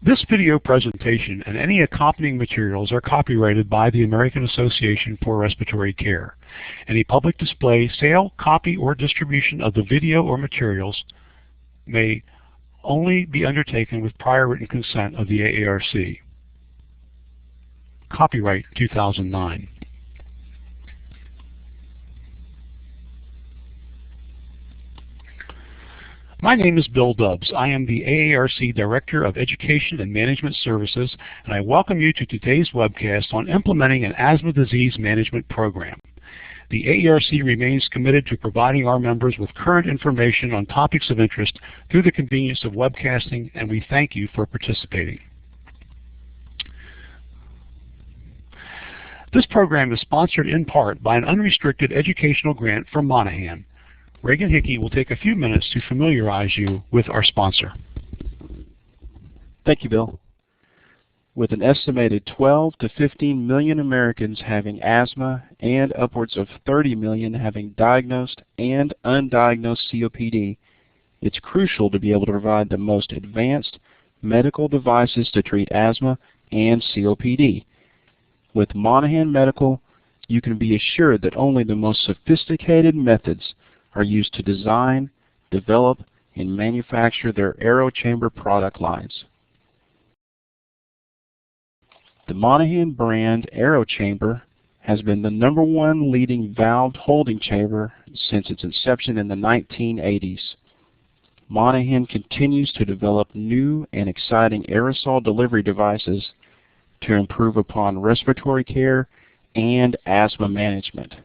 This video presentation and any accompanying materials are copyrighted by the American Association for Respiratory Care. Any public display, sale, copy, or distribution of the video or materials may only be undertaken with prior written consent of the AARC. Copyright 2009. My name is Bill Dubbs. I am the AARC Director of Education and Management Services, and I welcome you to today's webcast on implementing an asthma disease management program. The AARC remains committed to providing our members with current information on topics of interest through the convenience of webcasting, and we thank you for participating. This program is sponsored in part by an unrestricted educational grant from Monahan. Reagan Hickey will take a few minutes to familiarize you with our sponsor. Thank you, Bill. With an estimated 12 to 15 million Americans having asthma and upwards of 30 million having diagnosed and undiagnosed COPD, it's crucial to be able to provide the most advanced medical devices to treat asthma and COPD. With Monahan Medical, you can be assured that only the most sophisticated methods are used to design, develop, and manufacture their AeroChamber product lines. The Monahan brand AeroChamber has been the #1 leading valve holding chamber since its inception in the 1980s. Monahan continues to develop new and exciting aerosol delivery devices to improve upon respiratory care and asthma management.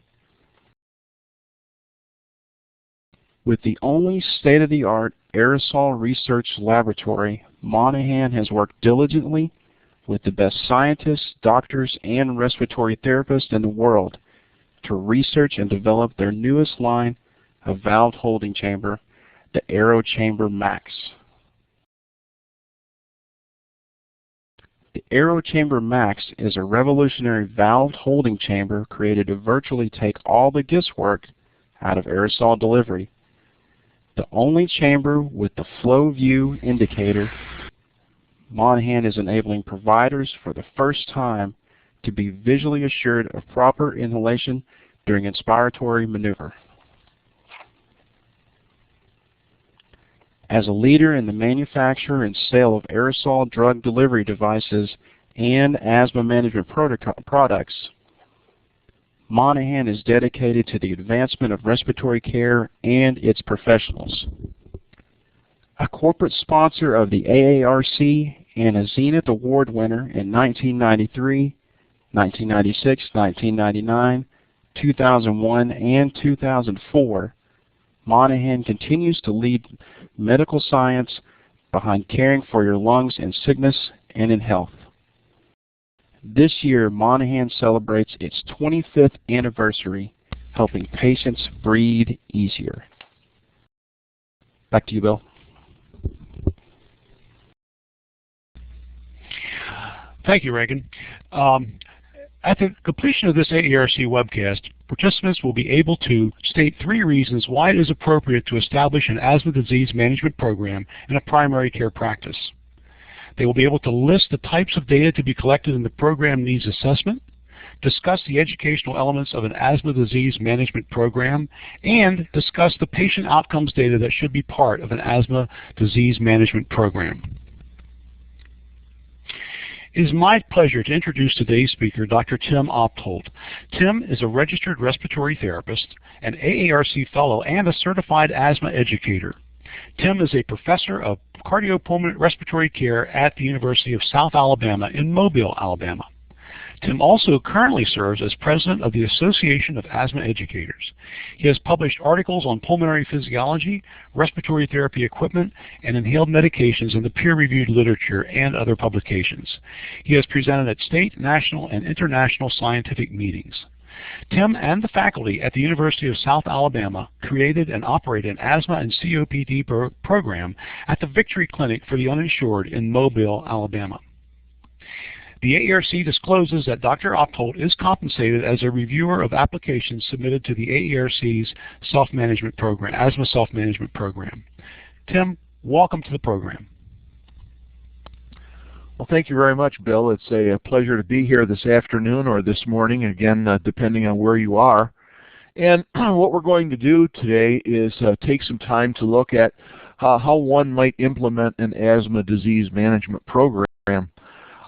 With the only state-of-the-art aerosol research laboratory, Monahan has worked diligently with the best scientists, doctors, and respiratory therapists in the world to research and develop their newest line of valve holding chamber, the AeroChamber Max. The AeroChamber Max is a revolutionary valve holding chamber created to virtually take all the guesswork out of aerosol delivery. The only chamber with the flow view indicator, Monahan is enabling providers for the first time to be visually assured of proper inhalation during inspiratory maneuver. As a leader in the manufacture and sale of aerosol drug delivery devices and asthma management products, Monahan is dedicated to the advancement of respiratory care and its professionals. A corporate sponsor of the AARC and a Zenith Award winner in 1993, 1996, 1999, 2001, and 2004, Monahan continues to lead medical science behind caring for your lungs in sickness and in health. This year, Monahan celebrates its 25th anniversary, helping patients breathe easier. Back to you, Bill. Thank you, Reagan. At the completion of this AARC webcast, participants will be able to state 3 reasons why it is appropriate to establish an asthma disease management program in a primary care practice. They will be able to list the types of data to be collected in the program needs assessment, discuss the educational elements of an asthma disease management program, and discuss the patient outcomes data that should be part of an asthma disease management program. It is my pleasure to introduce today's speaker, Dr. Tim Holt. Tim is a registered respiratory therapist, an AARC fellow, and a certified asthma educator. Tim is a professor of cardiopulmonary respiratory care at the University of South Alabama in Mobile, Alabama. Tim also currently serves as president of the Association of Asthma Educators. He has published articles on pulmonary physiology, respiratory therapy equipment, and inhaled medications in the peer-reviewed literature and other publications. He has presented at state, national, and international scientific meetings. Tim and the faculty at the University of South Alabama created and operate an asthma and COPD program at the Victory Clinic for the Uninsured in Mobile, Alabama. The AARC discloses that Dr. Holt is compensated as a reviewer of applications submitted to the AARC's self-management program, asthma self-management program. Tim, welcome to the program. Well, thank you very much, Bill. It's a pleasure to be here this afternoon or this morning, again, depending on where you are. And what we're going to do today is take some time to look at how one might implement an asthma disease management program.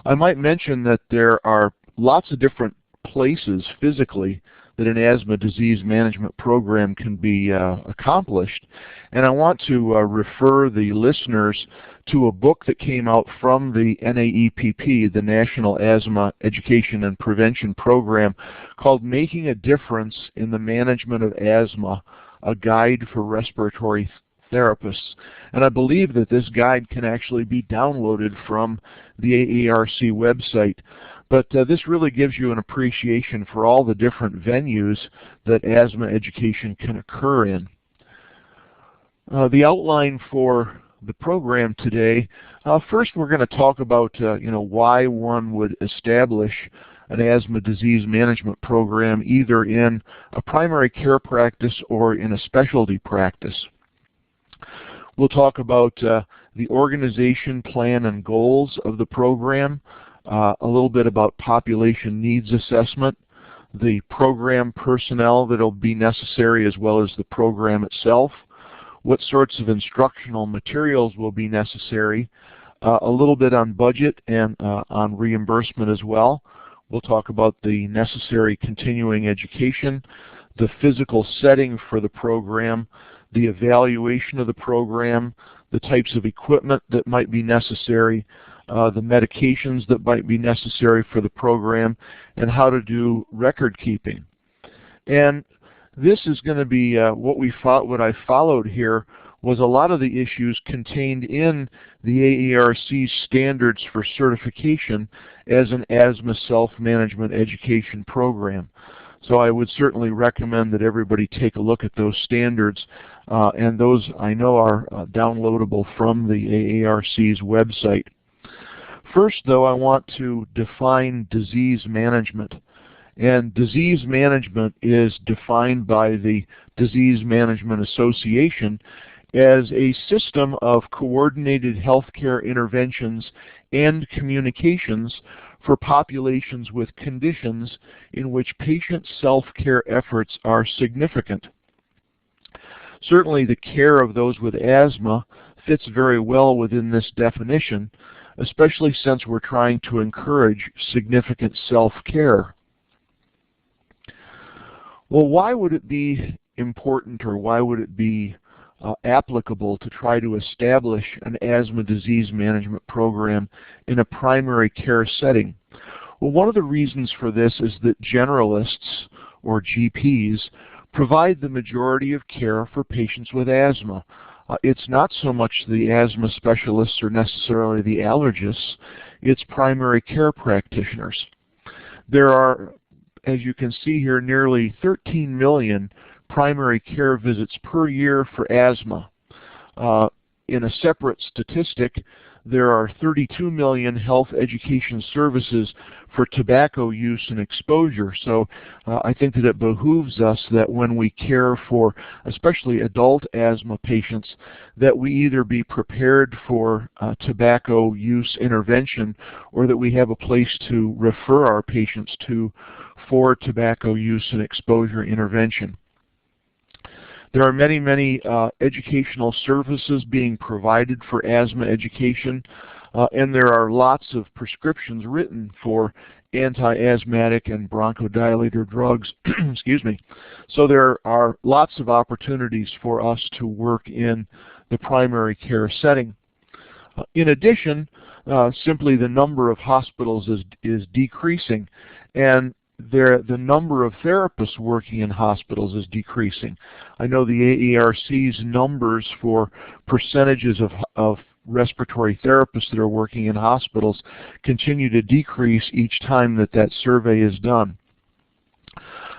I might mention that there are lots of different places physically that an asthma disease management program can be accomplished. And I want to refer the listeners to a book that came out from the NAEPP, the National Asthma Education and Prevention Program, called Making a Difference in the Management of Asthma, a Guide for Respiratory Therapists. And I believe that this guide can actually be downloaded from the AARC website. But this really gives you an appreciation for all the different venues that asthma education can occur in. The outline for the program today, first we're going to talk about why one would establish an asthma disease management program either in a primary care practice or in a specialty practice. We'll talk about the organization, plan, and goals of the program, a little bit about population needs assessment, the program personnel that will be necessary as well as the program itself, what sorts of instructional materials will be necessary, a little bit on budget and on reimbursement as well. We'll talk about the necessary continuing education, the physical setting for the program, the evaluation of the program, the types of equipment that might be necessary, the medications that might be necessary for the program, and how to do record keeping. And this is going to be what I followed here was a lot of the issues contained in the AARC standards for certification as an asthma self-management education program. So I would certainly recommend that everybody take a look at those standards, and those I know are downloadable from the AARC's website. First, though, I want to define disease management. And disease management is defined by the Disease Management Association as a system of coordinated healthcare interventions and communications for populations with conditions in which patient self-care efforts are significant. Certainly the care of those with asthma fits very well within this definition, especially since we're trying to encourage significant self-care. Well, why would it be important or why would it be applicable to try to establish an asthma disease management program in a primary care setting? Well, one of the reasons for this is that generalists, or GPs, provide the majority of care for patients with asthma. It's not so much the asthma specialists or necessarily the allergists, it's primary care practitioners. There are, as you can see here, nearly 13 million primary care visits per year for asthma. In a separate statistic, there are 32 million health education services for tobacco use and exposure. So I think that it behooves us that when we care for especially adult asthma patients, that we either be prepared for tobacco use intervention or that we have a place to refer our patients to for tobacco use and exposure intervention. There are many, many educational services being provided for asthma education, and there are lots of prescriptions written for anti-asthmatic and bronchodilator drugs. Excuse me. So there are lots of opportunities for us to work in the primary care setting. In addition, simply the number of hospitals is decreasing, and the number of therapists working in hospitals is decreasing. I know the AARC's numbers for percentages of respiratory therapists that are working in hospitals continue to decrease each time that survey is done.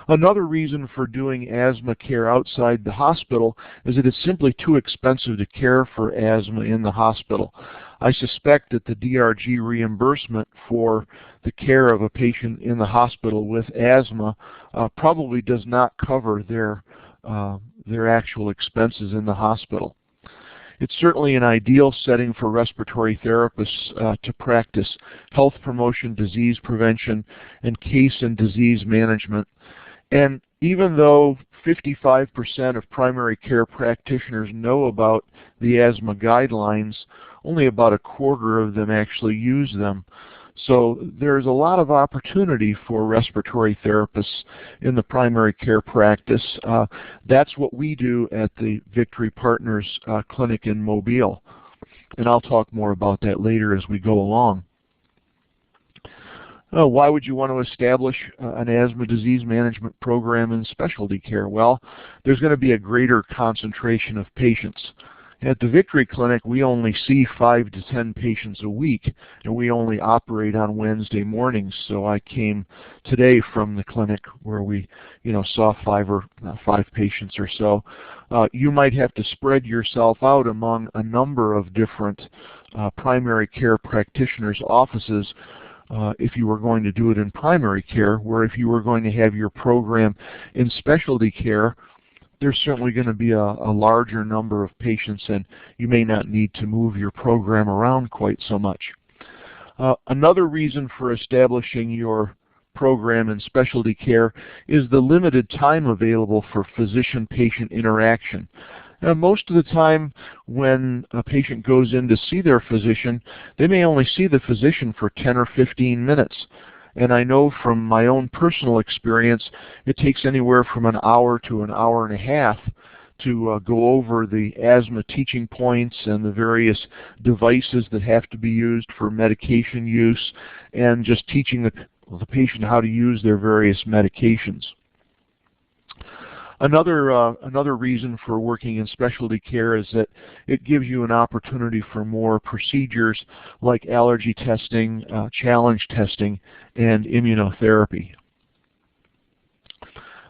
Another reason for doing asthma care outside the hospital is that it's simply too expensive to care for asthma in the hospital. I suspect that the DRG reimbursement for the care of a patient in the hospital with asthma probably does not cover their actual expenses in the hospital. It's certainly an ideal setting for respiratory therapists to practice health promotion, disease prevention, and case and disease management. And even though 55% of primary care practitioners know about the asthma guidelines, only about a quarter of them actually use them. So there's a lot of opportunity for respiratory therapists in the primary care practice. That's what we do at the Victory Partners Clinic in Mobile. And I'll talk more about that later as we go along. Why would you want to establish an asthma disease management program in specialty care? Well, there's going to be a greater concentration of patients. At the Victory Clinic, we only see 5 to 10 patients a week, and we only operate on Wednesday mornings. So I came today from the clinic where we, saw 5 patients or so. You might have to spread yourself out among a number of different primary care practitioners' offices if you were going to do it in primary care, where if you were going to have your program in specialty care, there's certainly going to be a larger number of patients, and you may not need to move your program around quite so much. Another reason for establishing your program in specialty care is the limited time available for physician-patient interaction. Now, most of the time when a patient goes in to see their physician, they may only see the physician for 10 or 15 minutes. And I know from my own personal experience, it takes anywhere from an hour to an hour and a half to go over the asthma teaching points and the various devices that have to be used for medication use, and just teaching the patient how to use their various medications. Another reason for working in specialty care is that it gives you an opportunity for more procedures like allergy testing, challenge testing, and immunotherapy.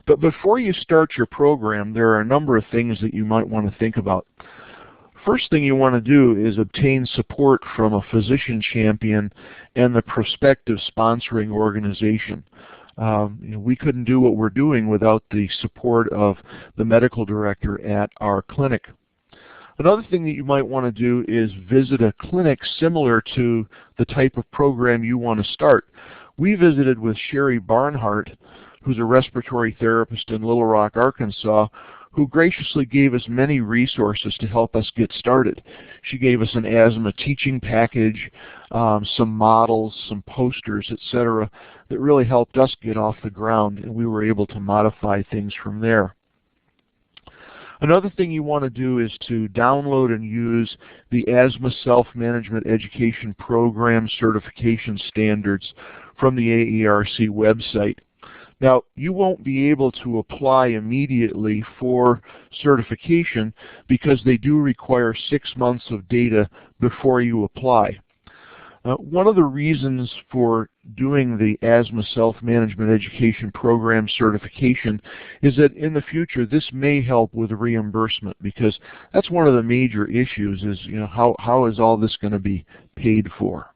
But before you start your program, there are a number of things that you might want to think about. First thing you want to do is obtain support from a physician champion and the prospective sponsoring organization. We couldn't do what we're doing without the support of the medical director at our clinic. Another thing that you might want to do is visit a clinic similar to the type of program you want to start. We visited with Sherry Barnhart, who's a respiratory therapist in Little Rock, Arkansas, who graciously gave us many resources to help us get started. She gave us an asthma teaching package, some models, some posters, etc., that really helped us get off the ground, and we were able to modify things from there. Another thing you want to do is to download and use the Asthma Self-Management Education Program Certification Standards from the AARC website. Now, you won't be able to apply immediately for certification because they do require 6 months of data before you apply. One of the reasons for doing the Asthma Self-Management Education Program certification is that in the future this may help with reimbursement, because that's one of the major issues is, how is all this going to be paid for?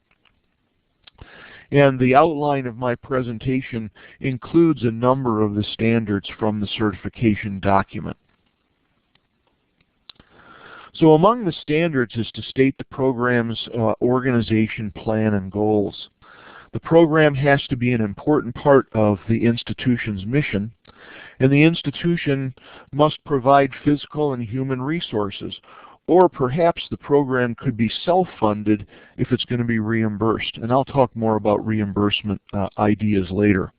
And the outline of my presentation includes a number of the standards from the certification document. So among the standards is to state the program's organization, plan, and goals. The program has to be an important part of the institution's mission, and the institution must provide physical and human resources, or perhaps the program could be self-funded if it's going to be reimbursed. And I'll talk more about reimbursement ideas later.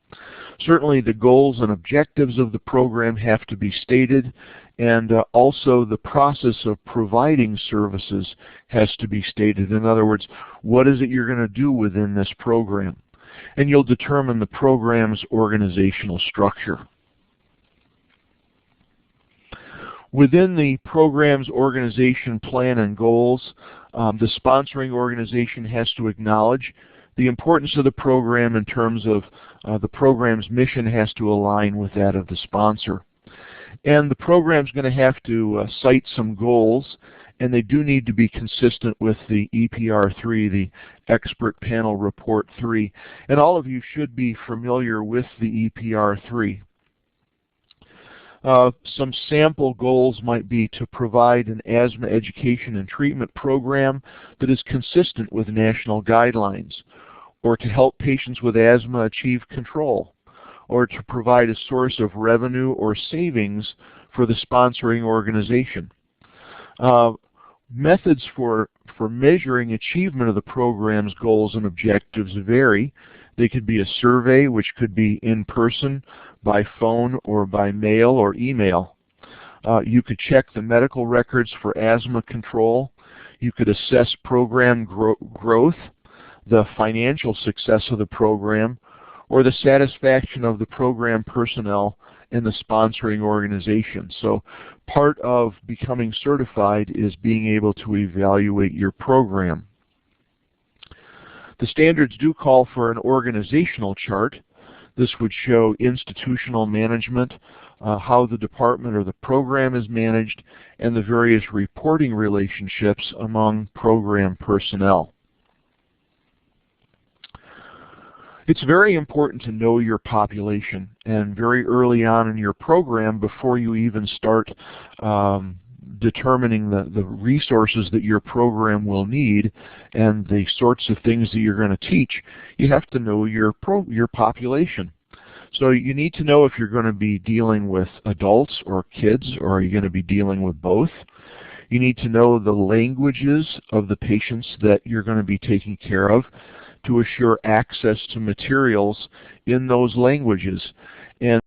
Certainly the goals and objectives of the program have to be stated, and also the process of providing services has to be stated. In other words, what is it you're going to do within this program? And you'll determine the program's organizational structure. Within the program's organization, plan, and goals, the sponsoring organization has to acknowledge the importance of the program in terms of the program's mission has to align with that of the sponsor. And the program's going to have to cite some goals, and they do need to be consistent with the EPR3, the Expert Panel Report 3. And all of you should be familiar with the EPR3. Some sample goals might be to provide an asthma education and treatment program that is consistent with national guidelines, or to help patients with asthma achieve control, or to provide a source of revenue or savings for the sponsoring organization. Methods for measuring achievement of the program's goals and objectives vary. They could be a survey, which could be in person, by phone, or by mail or email. You could check the medical records for asthma control. You could assess program growth, the financial success of the program, or the satisfaction of the program personnel and the sponsoring organization. So part of becoming certified is being able to evaluate your program. The standards do call for an organizational chart. This would show institutional management, how the department or the program is managed, and the various reporting relationships among program personnel. It's very important to know your population, and very early on in your program, before you even start determining the resources that your program will need and the sorts of things that you're going to teach, you have to know your population. So you need to know if you're going to be dealing with adults or kids, or are you going to be dealing with both. You need to know the languages of the patients that you're going to be taking care of to assure access to materials in those languages. And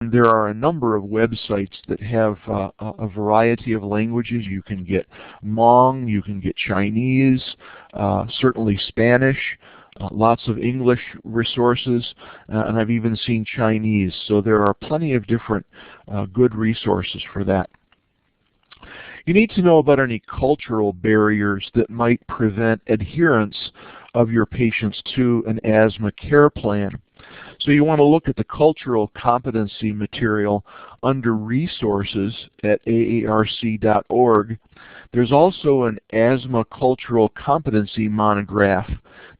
there are a number of websites that have a variety of languages. You can get Hmong, you can get Chinese, certainly Spanish, lots of English resources, and I've even seen Chinese. So there are plenty of different good resources for that. You need to know about any cultural barriers that might prevent adherence of your patients to an asthma care plan. So you want to look at the cultural competency material under resources at AARC.org. There's also an asthma cultural competency monograph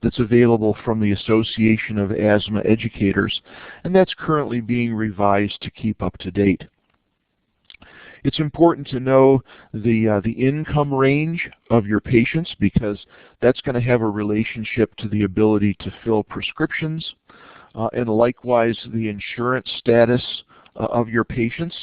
that's available from the Association of Asthma Educators, and that's currently being revised to keep up to date. It's important to know the income range of your patients, because that's going to have a relationship to the ability to fill prescriptions, and likewise the insurance status of your patients.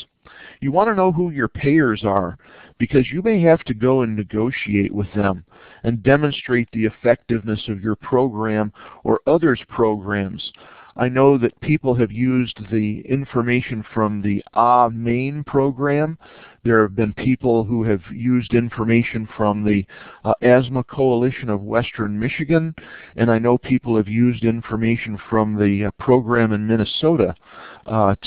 You want to know who your payers are, because you may have to go and negotiate with them and demonstrate the effectiveness of your program or others' programs. I know that people have used the information from the main program. There have been people who have used information from the Asthma Coalition of Western Michigan, and I know people have used information from the program in Minnesota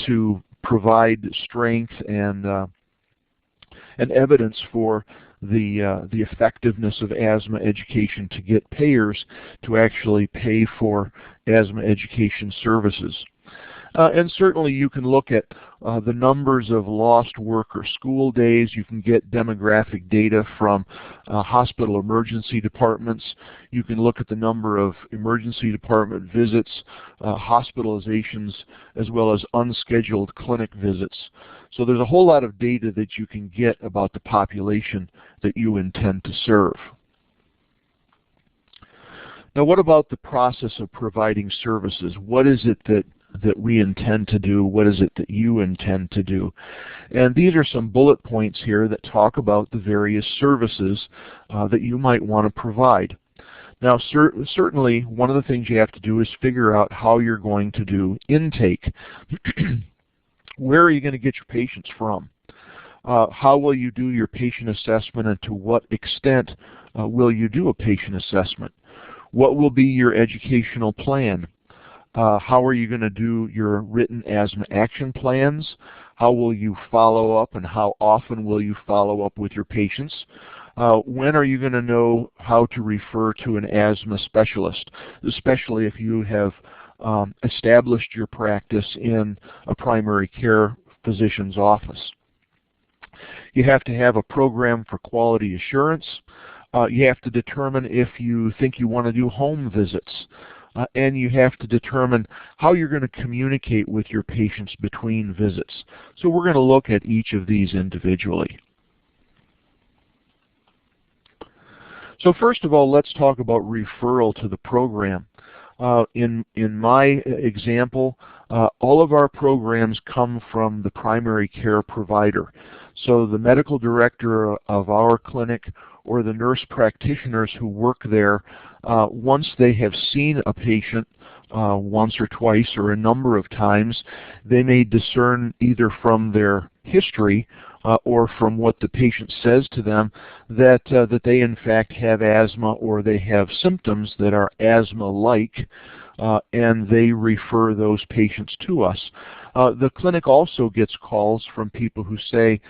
to provide strength and evidence for the effectiveness of asthma education to get payers to actually pay for asthma education services. And certainly you can look at the numbers of lost work or school days. You can get demographic data from hospital emergency departments. You can look at the number of emergency department visits, hospitalizations, as well as unscheduled clinic visits. So there's a whole lot of data that you can get about the population that you intend to serve. Now, what about the process of providing services? What is it that we intend to do? What is it that you intend to do? And these are some bullet points here that talk about the various services that you might want to provide. Now, certainly one of the things you have to do is figure out how you're going to do intake. Where are you going to get your patients from? How will you do your patient assessment, and to what extent will you do a patient assessment? What will be your educational plan? How are you going to do your written asthma action plans? How will you follow up, and how often will you follow up with your patients? When are you going to know how to refer to an asthma specialist, especially if you have established your practice in a primary care physician's office? You have to have a program for quality assurance. You have to determine if you think you want to do home visits. and you have to determine how you're going to communicate with your patients between visits. So we're going to look at each of these individually. So first of all, let's talk about referral to the program. In my example, all of our programs come from the primary care provider. So the medical director of our clinic or the nurse practitioners who work there, once they have seen a patient once or twice or a number of times, they may discern either from their history or from what the patient says to them that they in fact have asthma or they have symptoms that are asthma-like, and they refer those patients to us. The clinic also gets calls from people who say,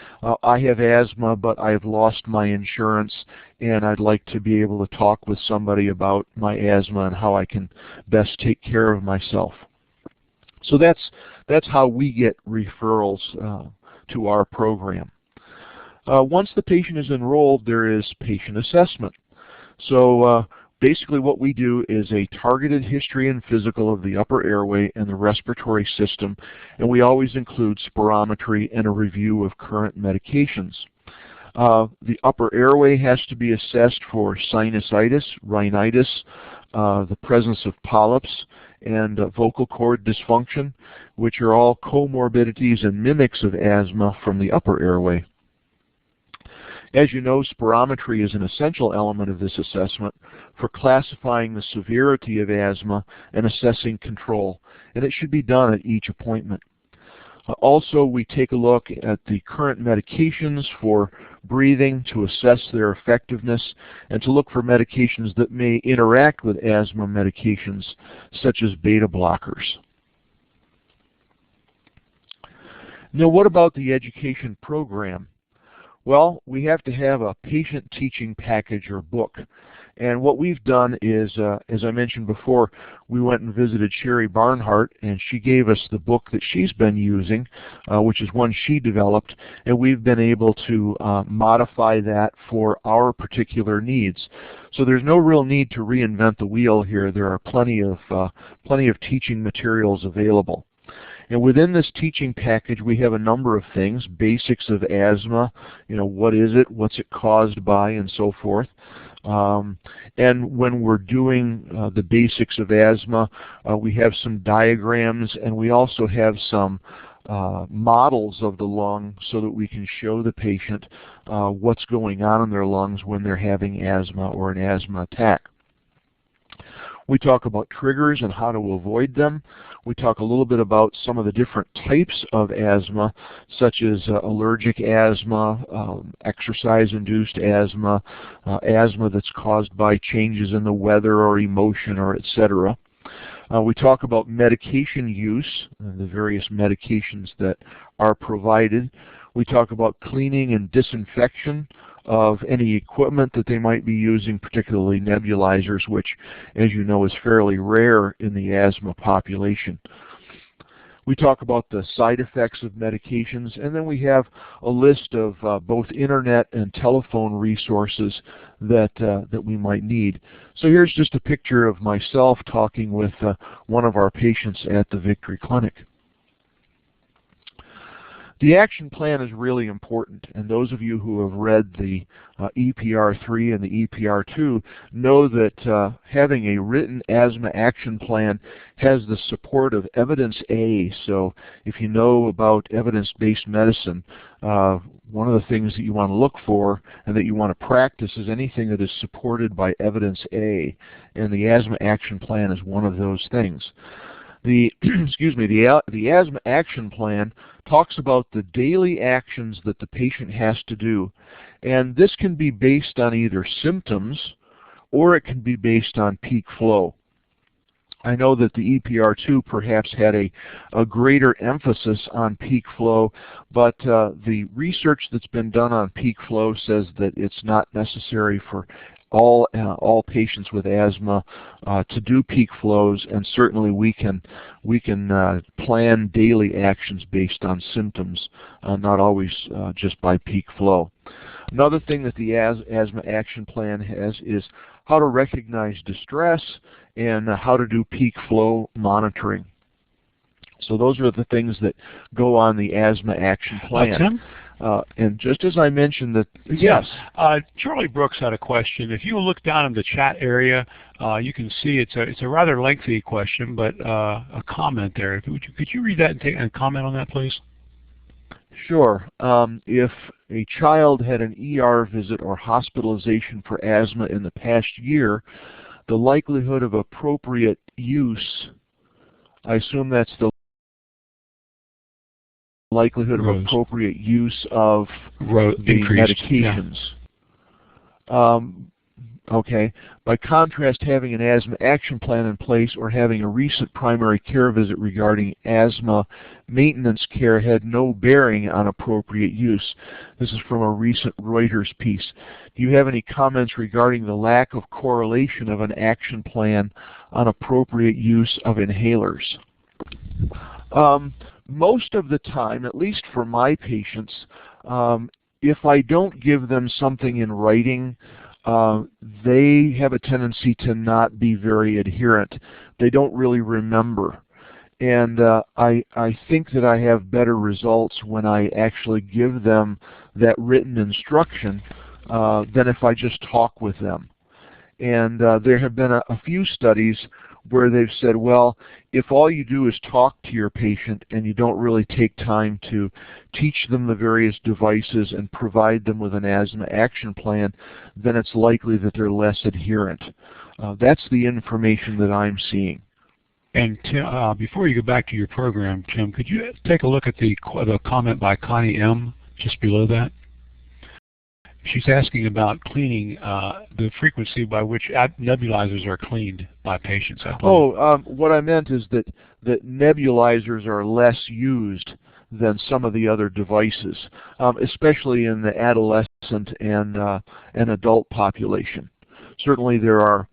I have asthma but I've lost my insurance and I'd like to be able to talk with somebody about my asthma and how I can best take care of myself. So that's how we get referrals to our program. Once the patient is enrolled, there is patient assessment. So basically what we do is a targeted history and physical of the upper airway and the respiratory system, and we always include spirometry and a review of current medications. The upper airway has to be assessed for sinusitis, rhinitis, the presence of polyps, and vocal cord dysfunction, which are all comorbidities and mimics of asthma from the upper airway. As you know, spirometry is an essential element of this assessment for classifying the severity of asthma and assessing control, and it should be done at each appointment. Also, we take a look at the current medications for breathing to assess their effectiveness and to look for medications that may interact with asthma medications, such as beta blockers. Now, what about the education program? Well, we have to have a patient teaching package or book. And what we've done is, as I mentioned before, we went and visited Sherry Barnhart, and she gave us the book that she's been using, which is one she developed, and we've been able to modify that for our particular needs. So there's no real need to reinvent the wheel here. There are plenty of teaching materials available. And within this teaching package, we have a number of things: basics of asthma, what is it, what's it caused by, and so forth. And when we're doing the basics of asthma, we have some diagrams, and we also have some models of the lung so that we can show the patient what's going on in their lungs when they're having asthma or an asthma attack. We talk about triggers and how to avoid them. We talk a little bit about some of the different types of asthma, such as allergic asthma, exercise-induced asthma, asthma that's caused by changes in the weather or emotion, or etc. We talk about medication use, the various medications that are provided. We talk about cleaning and disinfection of any equipment that they might be using, particularly nebulizers, which, as you know, is fairly rare in the asthma population. We talk about the side effects of medications, and then we have a list of both internet and telephone resources that we might need. So here's just a picture of myself talking with one of our patients at the Victory Clinic. The action plan is really important, and those of you who have read the EPR3 and the EPR2 know that having a written asthma action plan has the support of evidence A. So if you know about evidence-based medicine, one of the things that you want to look for and that you want to practice is anything that is supported by evidence A, and the asthma action plan is one of those things. The asthma action plan talks about the daily actions that the patient has to do, and this can be based on either symptoms or it can be based on peak flow. I know that the EPR2 perhaps had a greater emphasis on peak flow, but the research that's been done on peak flow says that it's not necessary for all patients with asthma to do peak flows, and certainly we can plan daily actions based on symptoms, not always just by peak flow. Another thing that the asthma action plan has is how to recognize distress and how to do peak flow monitoring. So those are the things that go on the asthma action plan. Tim? And just as I mentioned that, yes. Charlie Brooks had a question. If you look down in the chat area, you can see it's a rather lengthy question, but a comment there. Could you read that and comment on that, please? Sure. If a child had an ER visit or hospitalization for asthma in the past year, the likelihood of appropriate use, I assume that's the likelihood of appropriate use of the medications. Yeah. Okay. By contrast, having an asthma action plan in place or having a recent primary care visit regarding asthma maintenance care had no bearing on appropriate use. This is from a recent Reuters piece. Do you have any comments regarding the lack of correlation of an action plan on appropriate use of inhalers? Most of the time, at least for my patients, if I don't give them something in writing, they have a tendency to not be very adherent. They don't really remember. And I think that I have better results when I actually give them that written instruction than if I just talk with them. And there have been a few studies where they've said, well, if all you do is talk to your patient and you don't really take time to teach them the various devices and provide them with an asthma action plan, then it's likely that they're less adherent. That's the information that I'm seeing. And Tim, before you go back to your program, Tim, could you take a look at the comment by Connie M. just below that? She's asking about cleaning, the frequency by which nebulizers are cleaned by patients. What I meant is that nebulizers are less used than some of the other devices, especially in the adolescent and adult population. Certainly there are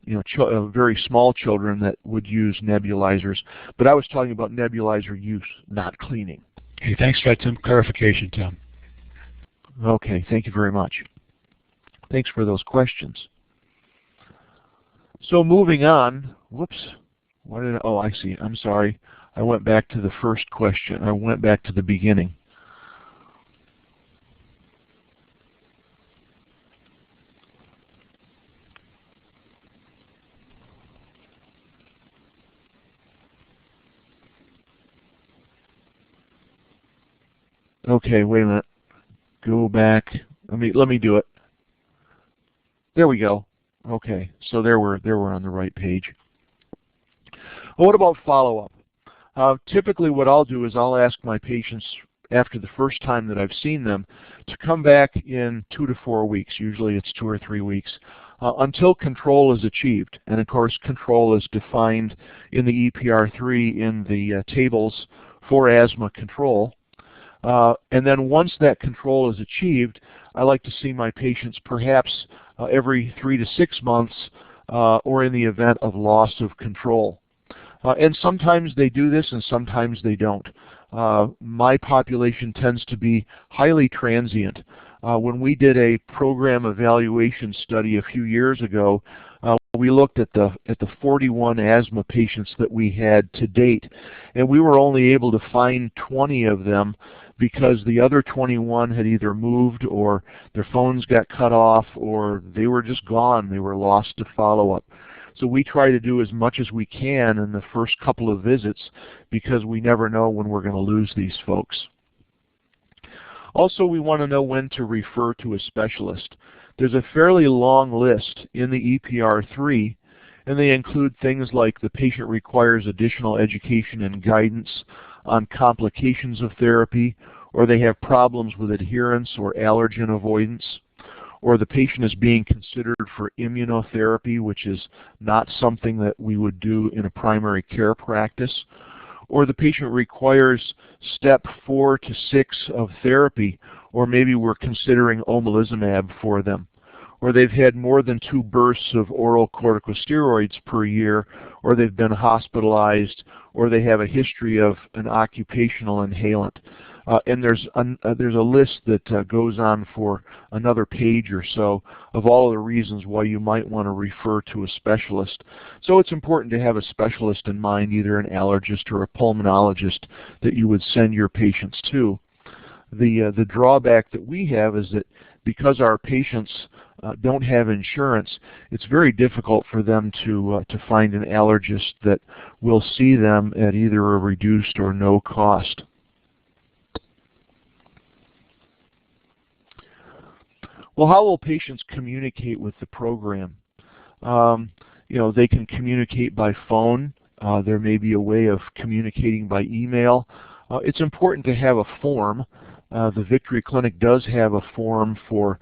very small children that would use nebulizers, but I was talking about nebulizer use, not cleaning. Okay, thanks for that, Tim. Clarification, Tim. Okay, thank you very much. Thanks for those questions. So moving on, whoops, I see, I'm sorry. I went back to the first question. I went back to the beginning. Okay, wait a minute. Go back. Let me do it. There we go. Okay, so there we're on the right page. Well, what about follow-up? Typically what I'll do is I'll ask my patients after the first time that I've seen them to come back in 2 to 4 weeks. Usually it's 2 or 3 weeks until control is achieved. And of course control is defined in the EPR3 in the tables for asthma control. And then once that control is achieved, I like to see my patients perhaps every 3 to 6 months or in the event of loss of control. And sometimes they do this and sometimes they don't. My population tends to be highly transient. When we did a program evaluation study a few years ago, we looked at the 41 asthma patients that we had to date, and we were only able to find 20 of them because the other 21 had either moved or their phones got cut off or they were just gone. They were lost to follow-up. So we try to do as much as we can in the first couple of visits because we never know when we're going to lose these folks. Also, we want to know when to refer to a specialist. There's a fairly long list in the EPR3, and they include things like the patient requires additional education and guidance on complications of therapy, or they have problems with adherence or allergen avoidance, or the patient is being considered for immunotherapy, which is not something that we would do in a primary care practice, or the patient requires step 4 to 6 of therapy, or maybe we're considering omalizumab for them, or they've had more than 2 bursts of oral corticosteroids per year, or they've been hospitalized, or they have a history of an occupational inhalant. And there's a list that goes on for another page or so of all of the reasons why you might want to refer to a specialist. So it's important to have a specialist in mind, either an allergist or a pulmonologist that you would send your patients to. The drawback that we have is that because our patients don't have insurance, it's very difficult for them to find an allergist that will see them at either a reduced or no cost. Well, how will patients communicate with the program? They can communicate by phone. There may be a way of communicating by email. It's important to have a form. The Victory Clinic does have a form for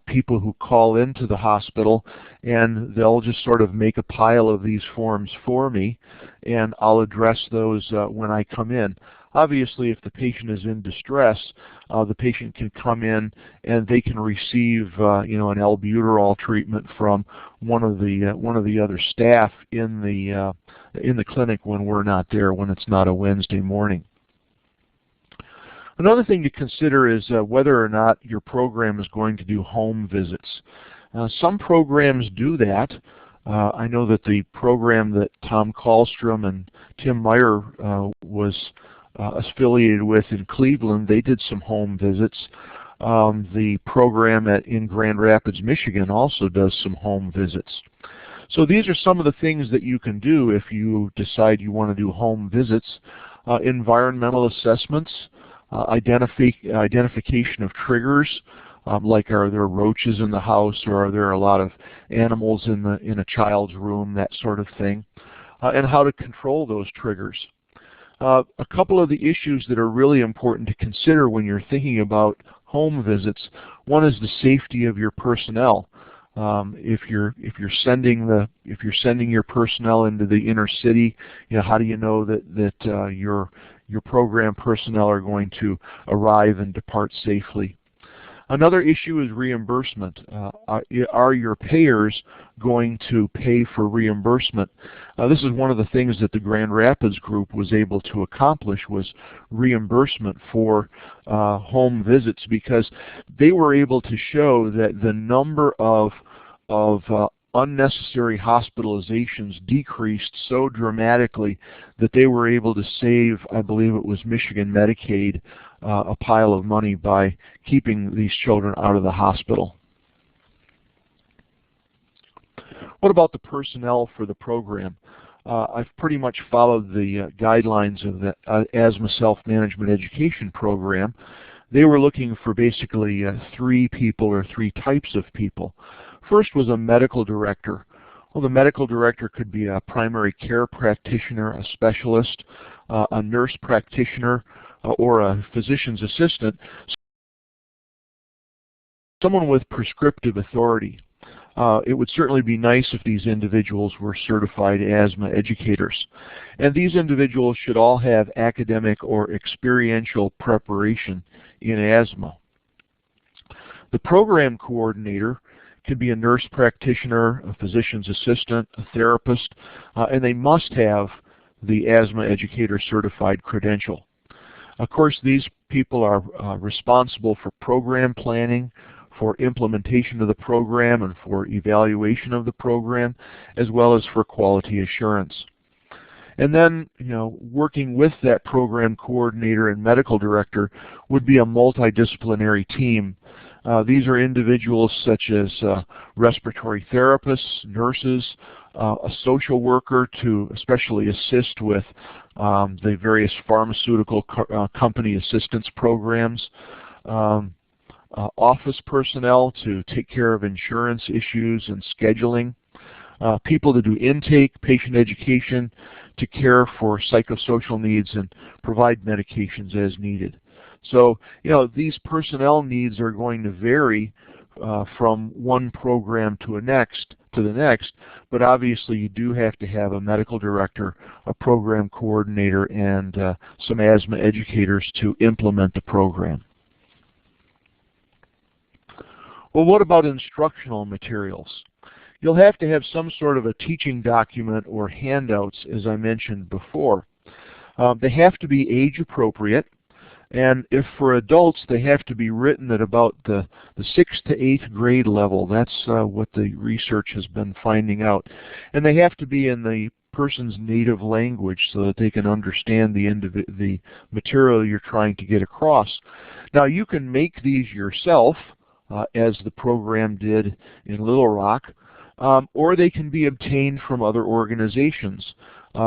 people who call into the hospital, and they'll just sort of make a pile of these forms for me, and I'll address those when I come in. Obviously, if the patient is in distress, the patient can come in and they can receive, an albuterol treatment from one of the other staff in the clinic when we're not there, when it's not a Wednesday morning. Another thing to consider is whether or not your program is going to do home visits. Some programs do that. I know that the program that Tom Kallstrom and Tim Meyer was affiliated with in Cleveland, they did some home visits. The program in Grand Rapids, Michigan also does some home visits. So these are some of the things that you can do if you decide you want to do home visits. Environmental assessments, identification of triggers, like are there roaches in the house, or are there a lot of animals in a child's room, that sort of thing, and how to control those triggers. A couple of the issues that are really important to consider when you're thinking about home visits. One is the safety of your personnel. If you're sending your personnel into the inner city, how do you know that your program personnel are going to arrive and depart safely? Another issue is reimbursement. Are your payers going to pay for reimbursement? This is one of the things that the Grand Rapids group was able to accomplish, was reimbursement for home visits, because they were able to show that the number of unnecessary hospitalizations decreased so dramatically that they were able to save, I believe it was Michigan Medicaid, a pile of money by keeping these children out of the hospital. What about the personnel for the program? I've pretty much followed the guidelines of the Asthma Self-Management Education Program. They were looking for basically 3 people, or 3 types of people. First was a medical director. Well, the medical director could be a primary care practitioner, a specialist, a nurse practitioner, or a physician's assistant, someone with prescriptive authority. It would certainly be nice if these individuals were certified asthma educators. And these individuals should all have academic or experiential preparation in asthma. The program coordinator could be a nurse practitioner, a physician's assistant, a therapist, and they must have the asthma educator certified credential. Of course, these people are responsible for program planning, for implementation of the program, and for evaluation of the program, as well as for quality assurance. And then, working with that program coordinator and medical director would be a multidisciplinary team. These are individuals such as respiratory therapists, nurses, a social worker to especially assist with the various pharmaceutical company assistance programs, office personnel to take care of insurance issues and scheduling, people to do intake, patient education, to care for psychosocial needs and provide medications as needed. So, these personnel needs are going to vary from one program to the next, but obviously you do have to have a medical director, a program coordinator, and some asthma educators to implement the program. Well, what about instructional materials? You'll have to have some sort of a teaching document or handouts, as I mentioned before. They have to be age appropriate, And if for adults, they have to be written at about the 6th to 8th grade level. That's what the research has been finding out. And they have to be in the person's native language so that they can understand the material you're trying to get across. Now, you can make these yourself, as the program did in Little Rock, or they can be obtained from other organizations.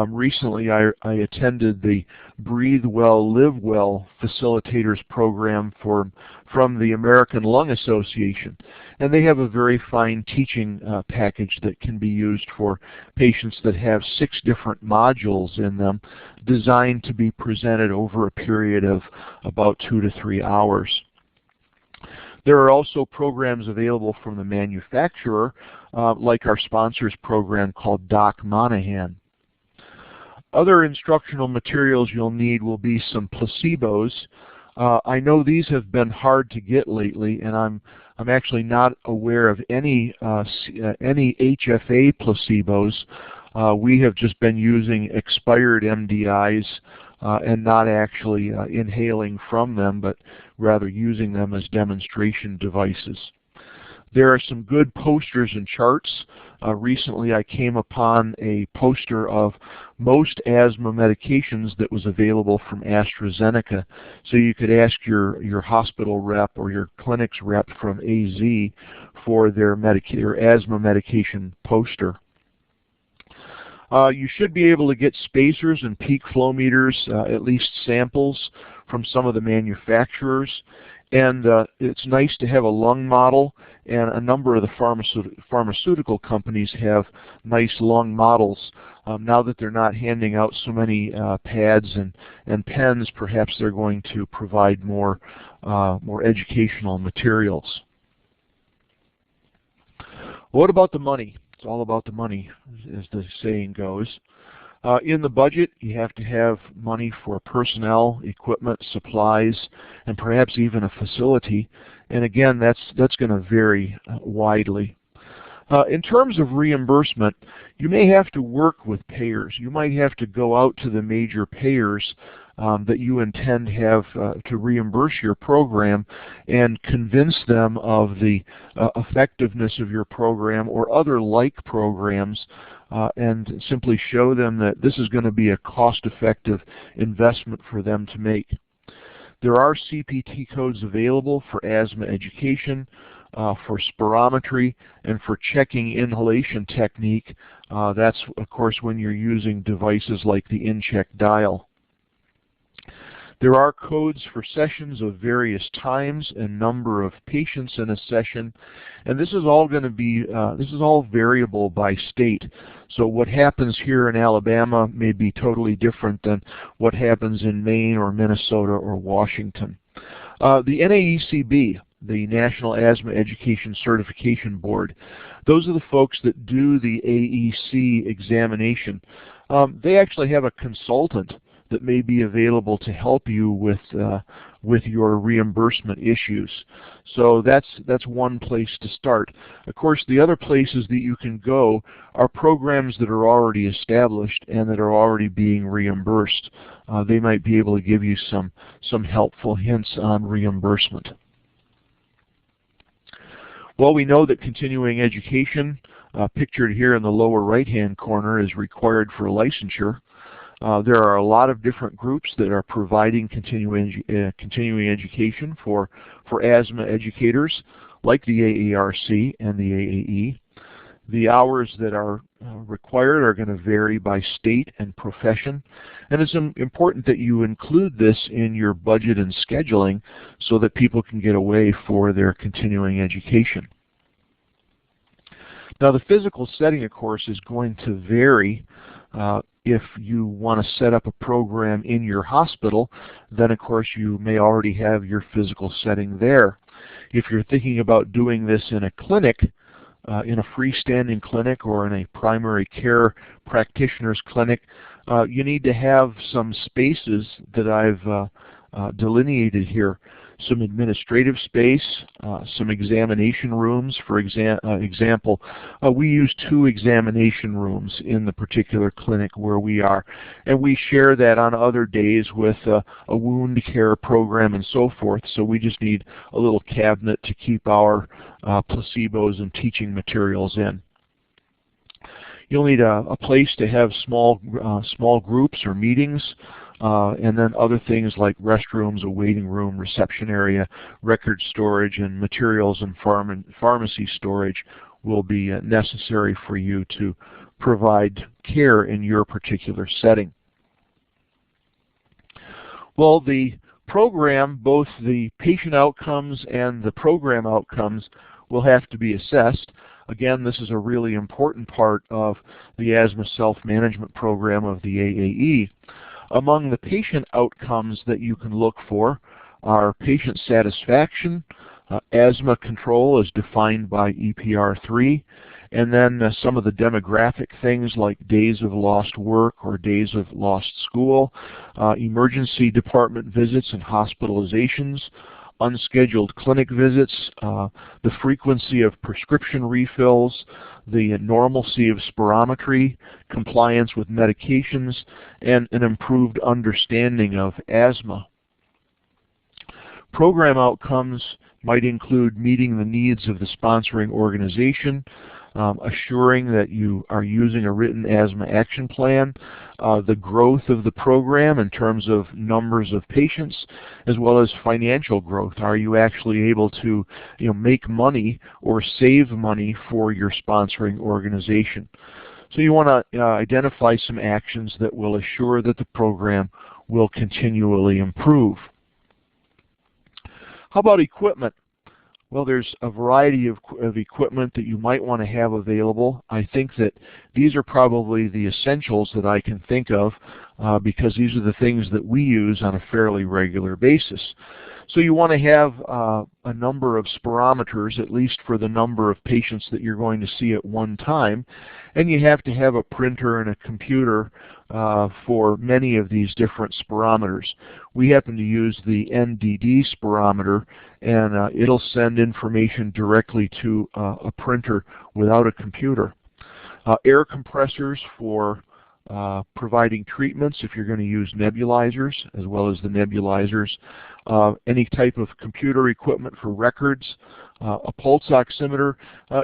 Recently, I attended the Breathe Well, Live Well Facilitators Program from the American Lung Association. And they have a very fine teaching package that can be used for patients that have 6 different modules in them designed to be presented over a period of about 2 to 3 hours. There are also programs available from the manufacturer, like our sponsors program called Doc Monahan. Other instructional materials you'll need will be some placebos. I know these have been hard to get lately, and I'm actually not aware of any HFA placebos. We have just been using expired MDIs and not actually inhaling from them, but rather using them as demonstration devices. There are some good posters and charts. Recently I came upon a poster of most asthma medications that was available from AstraZeneca. So you could ask your hospital rep or your clinic's rep from AZ for their asthma medication poster. You should be able to get spacers and peak flow meters, at least samples, from some of the manufacturers. And it's nice to have a lung model, and a number of the pharmaceutical companies have nice lung models. Now that they're not handing out so many pads and pens, perhaps they're going to provide more educational materials. What about the money? It's all about the money, as the saying goes. In the budget, you have to have money for personnel, equipment, supplies, and perhaps even a facility. And again, that's going to vary widely. In terms of reimbursement, you may have to work with payers. You might have to go out to the major payers that you intend have to reimburse your program and convince them of the effectiveness of your program or other like programs, and simply show them that this is going to be a cost-effective investment for them to make. There are CPT codes available for asthma education, for spirometry, and for checking inhalation technique. That's, of course, when you're using devices like the InCheck dial. There are codes for sessions of various times and number of patients in a session, and this is all going to be this is all variable by state. So what happens here in Alabama may be totally different than what happens in Maine or Minnesota or Washington. The NAECB, the National Asthma Education Certification Board, those are the folks that do the AEC examination. They actually have a consultant that may be available to help you with your reimbursement issues. So that's one place to start. Of course, the other places that you can go are programs that are already established and that are already being reimbursed. They might be able to give you some helpful hints on reimbursement. Well, we know that continuing education, pictured here in the lower right-hand corner, is required for licensure. There are a lot of different groups that are providing continuing education for asthma educators, like the AARC and the AAE. The hours that are required are going to vary by state and profession, and it's important that you include this in your budget and scheduling so that people can get away for their continuing education. Now, the physical setting, of course, is going to vary. If you want to set up a program in your hospital, then of course you may already have your physical setting there. If you're thinking about doing this in a clinic, in a freestanding clinic or in a primary care practitioner's clinic, you need to have some spaces that I've delineated here. some administrative space, some examination rooms. For example, we use 2 examination rooms in the particular clinic where we are, and we share that on other days with a wound care program and so forth, so we just need a little cabinet to keep our placebos and teaching materials in. You'll need a place to have small groups or meetings, and then other things like restrooms, a waiting room, reception area, record storage, and materials and pharmacy storage will be necessary for you to provide care in your particular setting. Well, the program, both the patient outcomes and the program outcomes, will have to be assessed. Again, this is a really important part of the asthma self-management program of the AAE. Among the patient outcomes that you can look for are patient satisfaction, asthma control as defined by EPR-3, and then some of the demographic things like days of lost work or days of lost school, emergency department visits and hospitalizations, unscheduled clinic visits, the frequency of prescription refills, the normalcy of spirometry, compliance with medications, and an improved understanding of asthma. Program outcomes might include meeting the needs of the sponsoring organization, assuring that you are using a written asthma action plan, the growth of the program in terms of numbers of patients, as well as financial growth. Are you actually able to make money or save money for your sponsoring organization? So you want to identify some actions that will assure that the program will continually improve. How about equipment? Well, there's a variety of equipment that you might want to have available. I think that these are probably the essentials that I can think of because these are the things that we use on a fairly regular basis. So you want to have a number of spirometers, at least for the number of patients that you're going to see at one time, and you have to have a printer and a computer for many of these different spirometers. We happen to use the NDD spirometer, and it'll send information directly to a printer without a computer. Air compressors for providing treatments if you're going to use nebulizers, as well as the nebulizers. Any type of computer equipment for records, a pulse oximeter.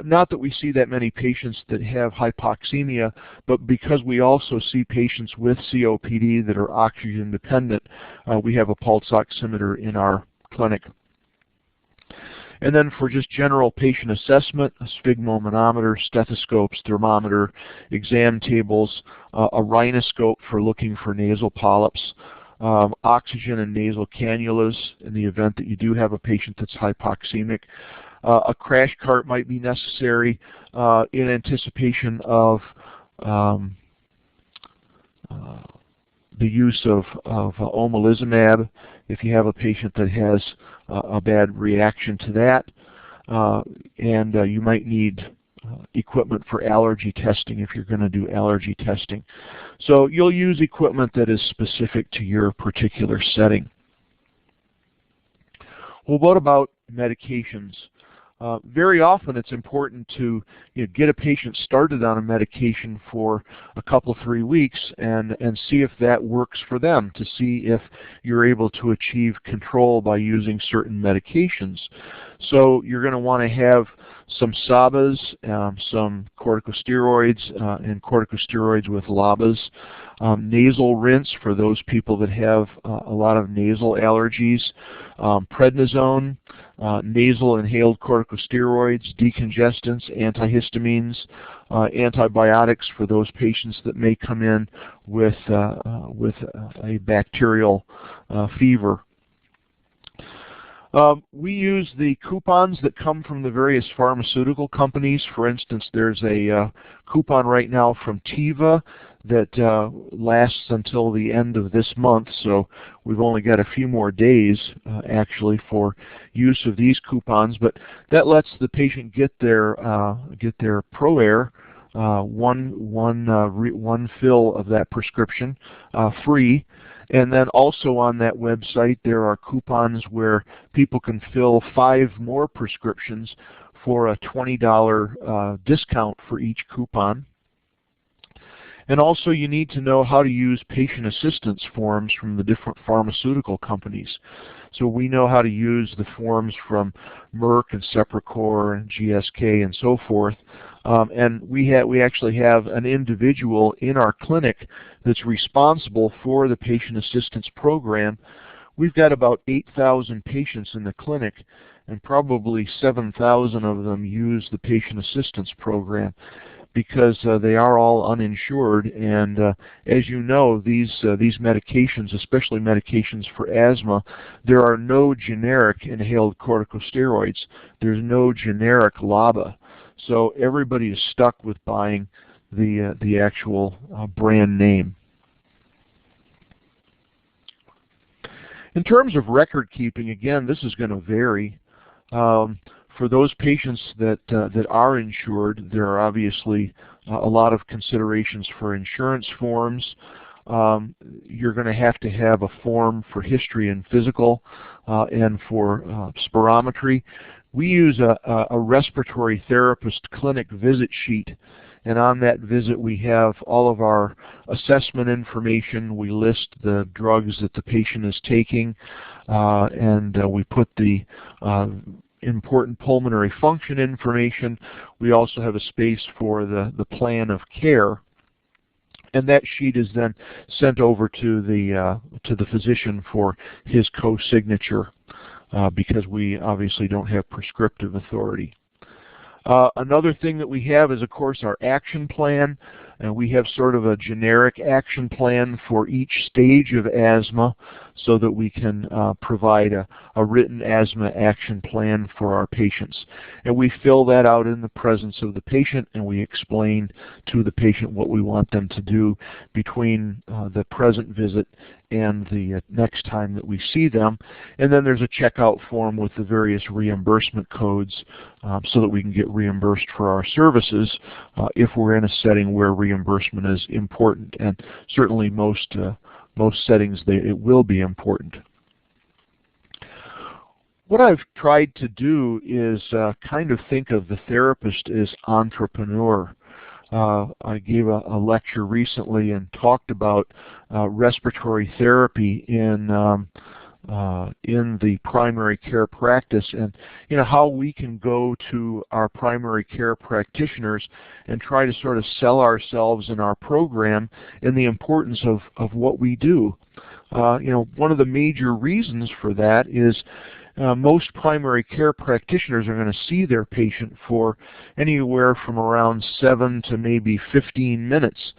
Not that we see that many patients that have hypoxemia, but because we also see patients with COPD that are oxygen dependent, we have a pulse oximeter in our clinic. And then for just general patient assessment, a sphygmomanometer, stethoscopes, thermometer, exam tables, a rhinoscope for looking for nasal polyps, oxygen and nasal cannulas in the event that you do have a patient that's hypoxemic. A crash cart might be necessary in anticipation of the use of omalizumab if you have a patient that has a bad reaction to that. And you might need equipment for allergy testing if you're going to do allergy testing. So you'll use equipment that is specific to your particular setting. Well, what about medications? Very often it's important to get a patient started on a medication for a couple, 3 weeks and see if that works for them, to see if you're able to achieve control by using certain medications. So you're going to want to have some SABAs, some corticosteroids, and corticosteroids with LABAs, nasal rinse for those people that have a lot of nasal allergies, prednisone, nasal inhaled corticosteroids, decongestants, antihistamines, antibiotics for those patients that may come in with a bacterial fever. We use the coupons that come from the various pharmaceutical companies. For instance, there's a coupon right now from Teva that lasts until the end of this month, so we've only got a few more days actually for use of these coupons, but that lets the patient get their ProAir, one fill of that prescription free, And then also on that website there are coupons where people can fill 5 more prescriptions for a $20 discount for each coupon. And also you need to know how to use patient assistance forms from the different pharmaceutical companies. So we know how to use the forms from Merck and Seprecor and GSK and so forth. And we actually have an individual in our clinic that's responsible for the patient assistance program. We've got about 8,000 patients in the clinic, and probably 7,000 of them use the patient assistance program, because they are all uninsured, and as you know, these medications, especially medications for asthma, there are no generic inhaled corticosteroids. There's no generic LABA, so everybody is stuck with buying the actual brand name. In terms of record keeping, again, this is going to vary. For those patients that are insured, there are obviously a lot of considerations for insurance forms. You're going to have a form for history and physical and for spirometry. We use a respiratory therapist clinic visit sheet, and on that visit we have all of our assessment information. We list the drugs that the patient is taking, and we put the important pulmonary function information. We also have a space for the plan of care, and that sheet is then sent over to the physician for his co-signature, because we obviously don't have prescriptive authority. Another thing that we have is, of course, our action plan. And we have sort of a generic action plan for each stage of asthma, so that we can provide a written asthma action plan for our patients. And we fill that out in the presence of the patient, and we explain to the patient what we want them to do between the present visit and the next time that we see them. And then there's a checkout form with the various reimbursement codes, so that we can get reimbursed for our services if we're in a setting where reimbursement is important, and certainly most settings it will be important. What I've tried to do is kind of think of the therapist as entrepreneur. I gave a lecture recently and talked about respiratory therapy in the primary care practice, and how we can go to our primary care practitioners and try to sort of sell ourselves and our program and the importance of what we do. One of the major reasons for that is most primary care practitioners are going to see their patient for anywhere from around 7 to maybe 15 minutes.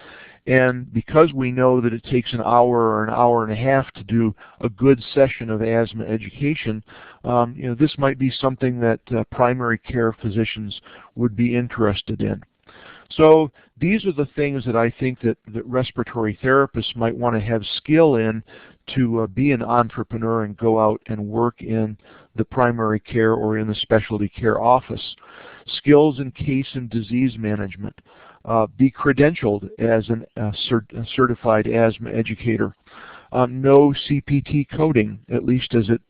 And because we know that it takes an hour or an hour and a half to do a good session of asthma education, this might be something that primary care physicians would be interested in. So these are the things that I think that respiratory therapists might want to have skill in to be an entrepreneur and go out and work in the primary care or in the specialty care office. Skills in case and disease management. Be credentialed as a certified asthma educator. Know CPT coding, at least as it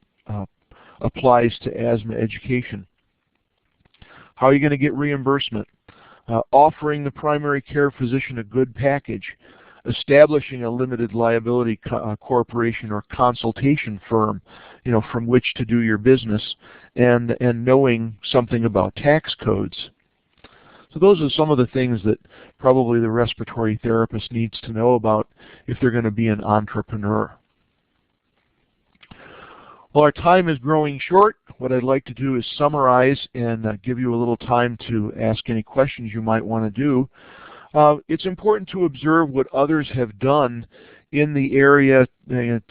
applies to asthma education. How are you going to get reimbursement? Offering the primary care physician a good package. Establishing a limited liability corporation or consultation firm, from which to do your business, and knowing something about tax codes. So those are some of the things that probably the respiratory therapist needs to know about if they're going to be an entrepreneur. Well, our time is growing short. What I'd like to do is summarize and give you a little time to ask any questions you might want to do. It's important to observe what others have done in the area,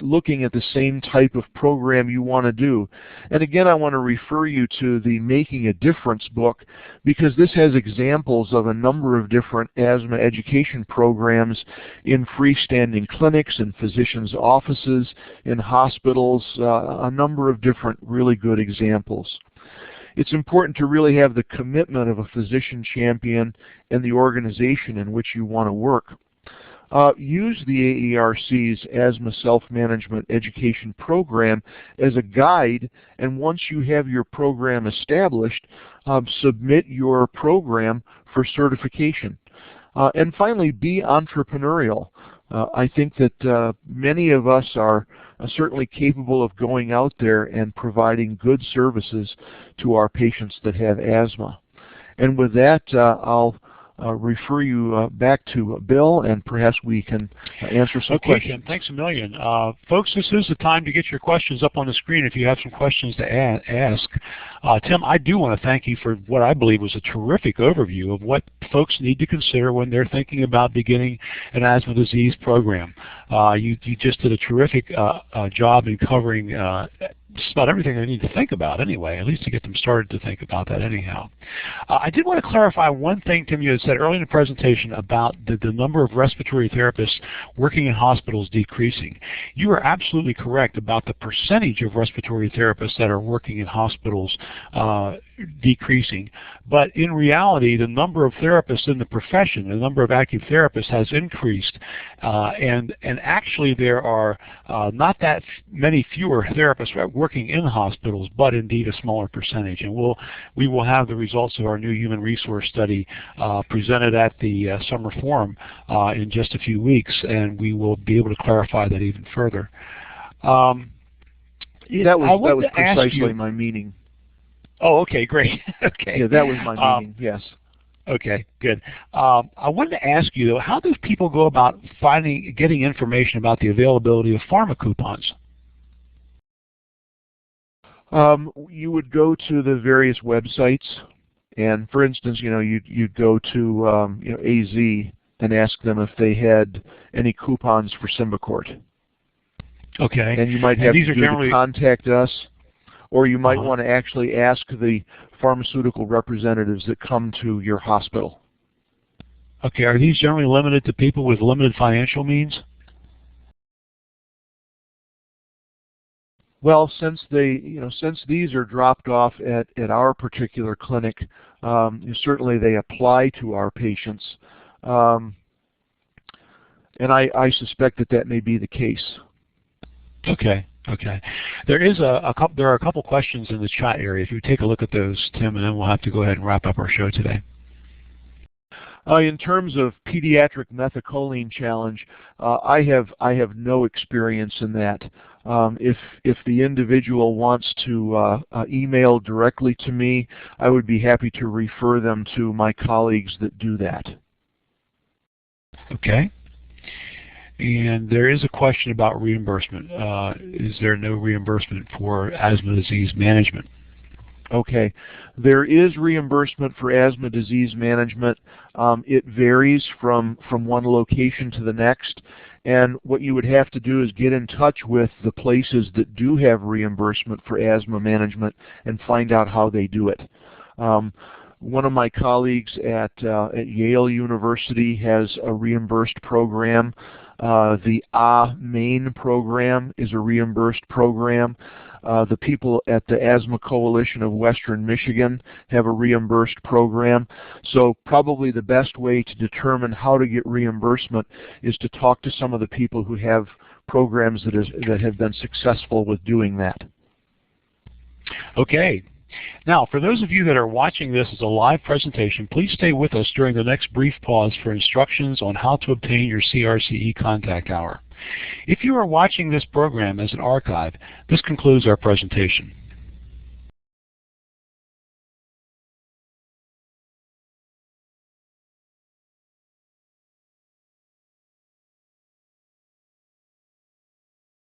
looking at the same type of program you want to do. And again, I want to refer you to the Making a Difference book, because this has examples of a number of different asthma education programs in freestanding clinics, in physicians' offices, in hospitals, a number of different really good examples. It's important to really have the commitment of a physician champion and the organization in which you want to work. use the AARC's Asthma Self-Management Education Program as a guide, and once you have your program established, submit your program for certification. And finally, be entrepreneurial. I think that many of us are certainly capable of going out there and providing good services to our patients that have asthma. And with that, I'll refer you back to Bill, and perhaps we can answer some questions. Okay, Tim, thanks a million. Folks, this is the time to get your questions up on the screen if you have some questions to ask. Tim, I do want to thank you for what I believe was a terrific overview of what folks need to consider when they're thinking about beginning an asthma disease program. You just did a terrific job in covering just about everything they need to think about anyway, at least to get them started to think about that anyhow. I did want to clarify one thing, Tim, you had said earlier in the presentation about the number of respiratory therapists working in hospitals decreasing. You are absolutely correct about the percentage of respiratory therapists that are working in hospitals decreasing, but in reality the number of therapists in the profession, the number of active therapists has increased, and actually there are not that many fewer therapists working in hospitals, but indeed a smaller percentage. And we will have the results of our new human resource study presented at the summer forum in just a few weeks, and we will be able to clarify that even further. That was precisely my meaning. Oh, okay, great. Okay. Yeah, that was my meaning, yes. Okay, good. I wanted to ask you, though, how do people go about getting information about the availability of pharma coupons? You would go to the various websites, and for instance, you'd go to AZ and ask them if they had any coupons for Symbicort. Okay. And you might have to contact us, or you might want to actually ask the pharmaceutical representatives that come to your hospital. Okay, are these generally limited to people with limited financial means? Well, since these are dropped off at our particular clinic, certainly they apply to our patients, and I suspect that may be the case. Okay. Okay. There are a couple questions in the chat area. If you take a look at those, Tim, and then we'll have to go ahead and wrap up our show today. In terms of pediatric methacholine challenge, I have no experience in that. If the individual wants to email directly to me, I would be happy to refer them to my colleagues that do that. Okay. And there is a question about reimbursement. Is there no reimbursement for asthma disease management? Okay. There is reimbursement for asthma disease management. It varies from one location to the next. And what you would have to do is get in touch with the places that do have reimbursement for asthma management and find out how they do it. One of my colleagues at Yale University has a reimbursed program. The Maine program is a reimbursed program. The people at the Asthma Coalition of Western Michigan have a reimbursed program. So probably the best way to determine how to get reimbursement is to talk to some of the people who have programs that have been successful with doing that. Okay. Now, for those of you that are watching this as a live presentation, please stay with us during the next brief pause for instructions on how to obtain your CRCE contact hour. If you are watching this program as an archive, this concludes our presentation.